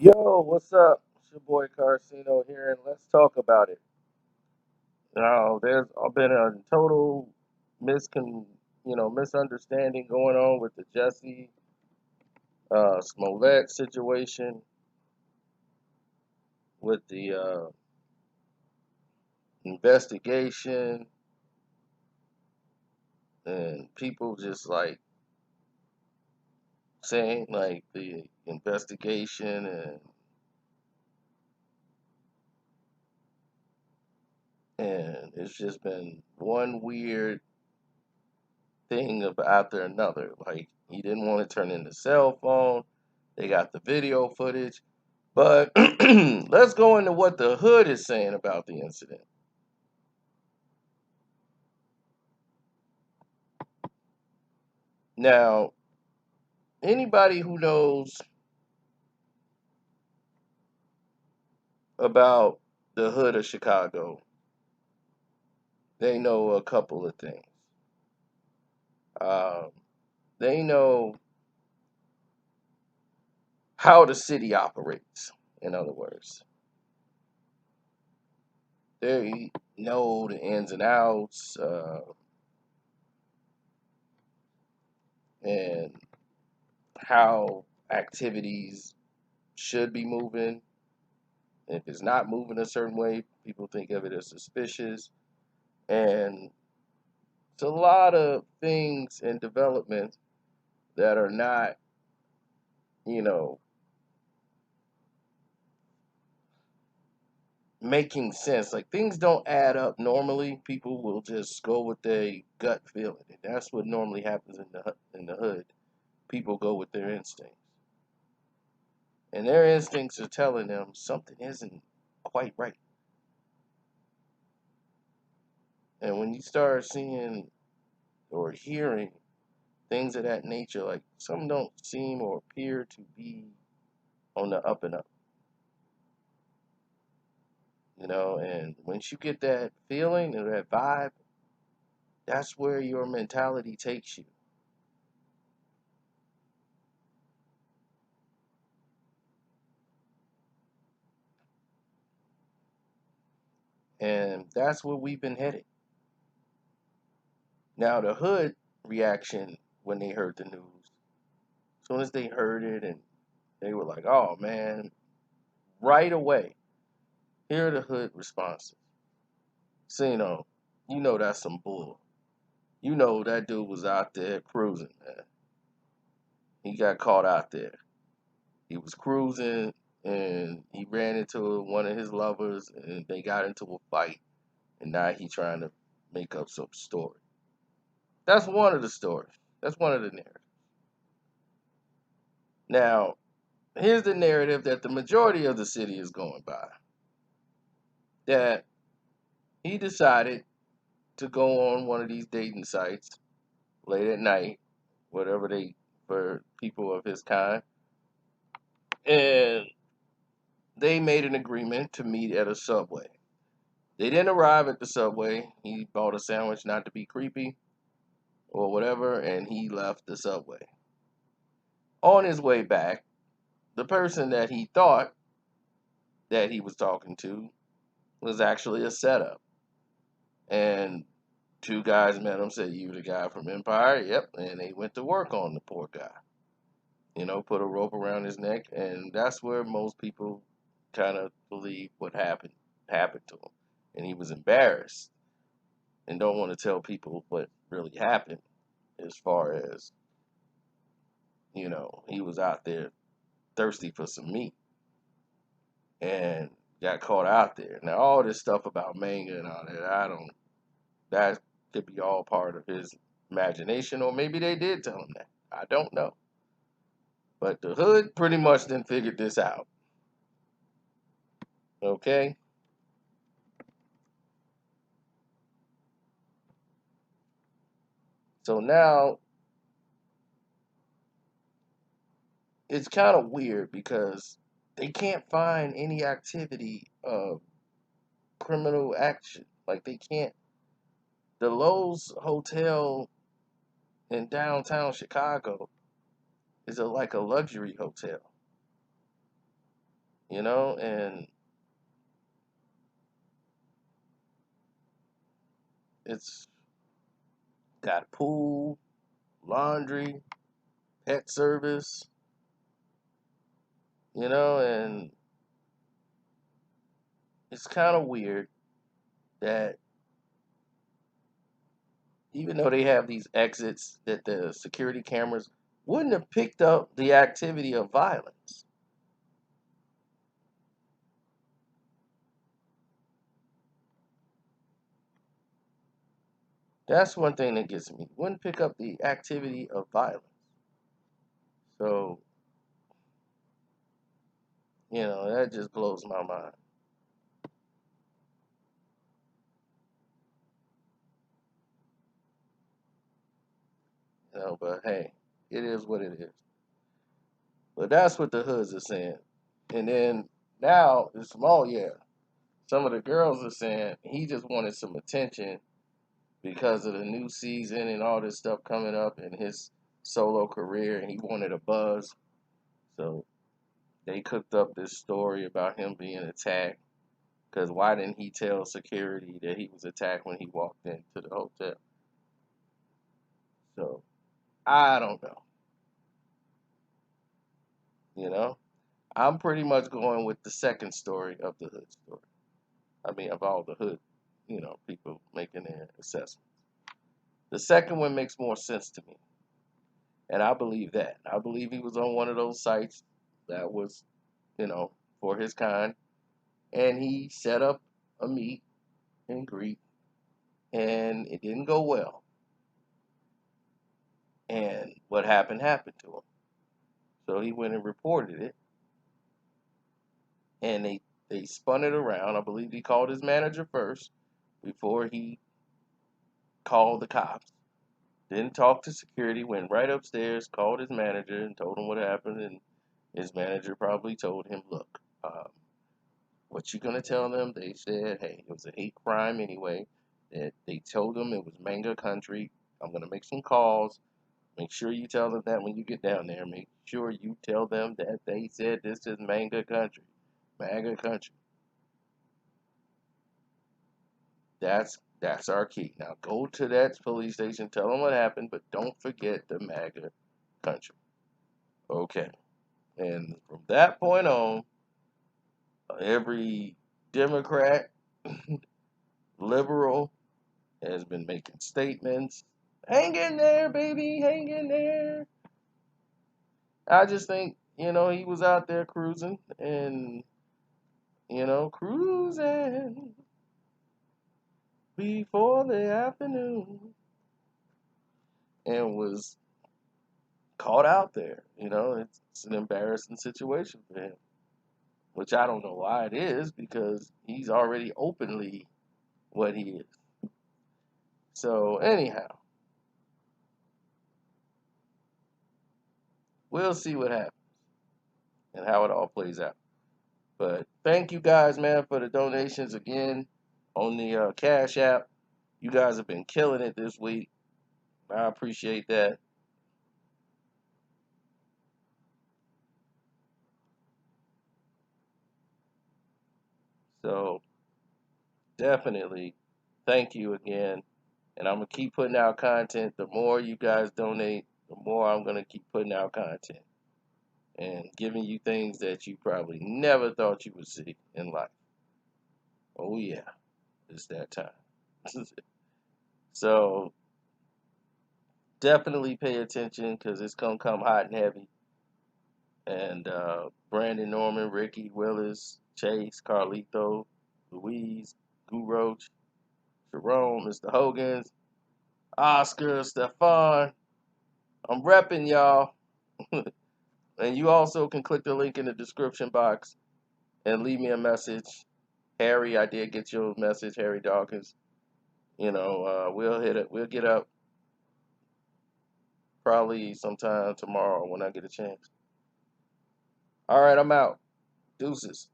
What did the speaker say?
Yo, what's up? It's your boy Carcino here, and let's talk about it. Now, there's been a total misunderstanding going on with the Jussie Smollett situation, with the investigation, and people just like saying like the investigation and it's just been one weird thing after another. Like he didn't want to turn in the cell phone. They got the video footage. But let's go into what the hood is saying about the incident. Now, anybody who knows about the hood of Chicago, they know a couple of things. Um, they know how the city operates, in other words. They know the ins and outs and how activities should be moving. If it's not moving a certain way, people think of it as suspicious. And it's a lot of things in development that are not, you know, making sense. Like things don't add up normally. People will just go with their gut feeling. And that's what normally happens in the hood. People go with their instincts. And their instincts are telling them something isn't quite right. And when you start seeing or hearing things of that nature, like some don't seem or appear to be on the up and up, and once you get that feeling or that vibe, that's where your mentality takes you. And that's where we've been headed. Now, the hood reaction when they heard the news, as soon as they heard it, and they were like, oh man, right away, here are the hood responses. So, you know that's some bull. You know that dude was out there cruising, man. He got caught out there. He was cruising and he ran into one of his lovers and they got into a fight and now he trying to make up some story. That's one of the stories. That's one of the narratives. Now, here's the narrative that the majority of the city is going by. That he decided to go on one of these dating sites late at night, whatever they for people of his kind, and they made an agreement to meet at a subway. They didn't arrive at the subway. He bought a sandwich not to be creepy or whatever, and he left the subway. On his way back, the person that he thought that he was talking to was actually a setup. And two guys met him, said, "You the guy from Empire?" Yep. And they went to work on the poor guy. Put a rope around his neck, and that's where most people kind of believe what happened to him. And he was embarrassed and don't want to tell people what really happened as far as, he was out there thirsty for some meat and got caught out there. Now, all this stuff about manga and all that, that could be all part of his imagination, or maybe they did tell him that. I don't know. But the hood pretty much then figured this out. Okay? So now it's kind of weird because they can't find any activity of criminal action. Like they can't. The Lowe's Hotel in downtown Chicago is like a luxury hotel. you know, and it's got pool, laundry, pet service, you know, and it's kind of weird that even though they have these exits, that the security cameras wouldn't have picked up the activity of violence. That's one thing that gets me. Wouldn't pick up the activity of violence. So, that just blows my mind. But hey, it is what it is. But that's what the hoods are saying. And then now it's small, yeah. Some of the girls are saying he just wanted some attention because of the new season and all this stuff coming up in his solo career, and he wanted a buzz. So they cooked up this story about him being attacked. Because why didn't he tell security that he was attacked when he walked into the hotel? So I don't know. You know, I'm pretty much going with the second story of the hood story. I mean, of all the hood, people making their assessment. The second one makes more sense to me. And I believe that. I believe he was on one of those sites that was, for his kind. And he set up a meet and greet. And it didn't go well. And what happened to him. So he went and reported it. And they spun it around. I believe he called his manager first before he called the cops. Didn't talk to security, went right upstairs, called his manager, and told him what happened. And his manager probably told him, look, what you gonna tell them? They said, hey, it was a hate crime anyway. That they told them it was manga country. I'm gonna make some calls. Make sure you tell them that when you get down there. Make sure you tell them that they said this is manga country. Manga country. That's our key. Now go to that police station, tell them what happened, but don't forget the MAGA country. Okay. And from that point on, every Democrat, liberal, has been making statements. Hang in there, baby, hang in there. I just think, he was out there cruising and, cruising before the afternoon and was caught out there. It's an embarrassing situation for him, which I don't know why it is because he's already openly what he is. So, anyhow, we'll see what happens and how it all plays out. But thank you guys, man, for the donations again on the Cash App. You guys have been killing it this week. I appreciate that. So, definitely thank you again. And I'm going to keep putting out content. The more you guys donate, the more I'm going to keep putting out content and giving you things that you probably never thought you would see in life. Oh, yeah, it's that time. So, definitely pay attention because it's going to come hot and heavy. And Brandon Norman, Ricky Willis, Chase, Carlito, Louise, Guru Roach, Jerome, Mr. Hogan's, Oscar, Stefan. I'm repping y'all. And you also can click the link in the description box and leave me a message. Harry, I did get your message, Harry Dawkins. We'll hit it. We'll get up probably sometime tomorrow when I get a chance. All right, I'm out. Deuces.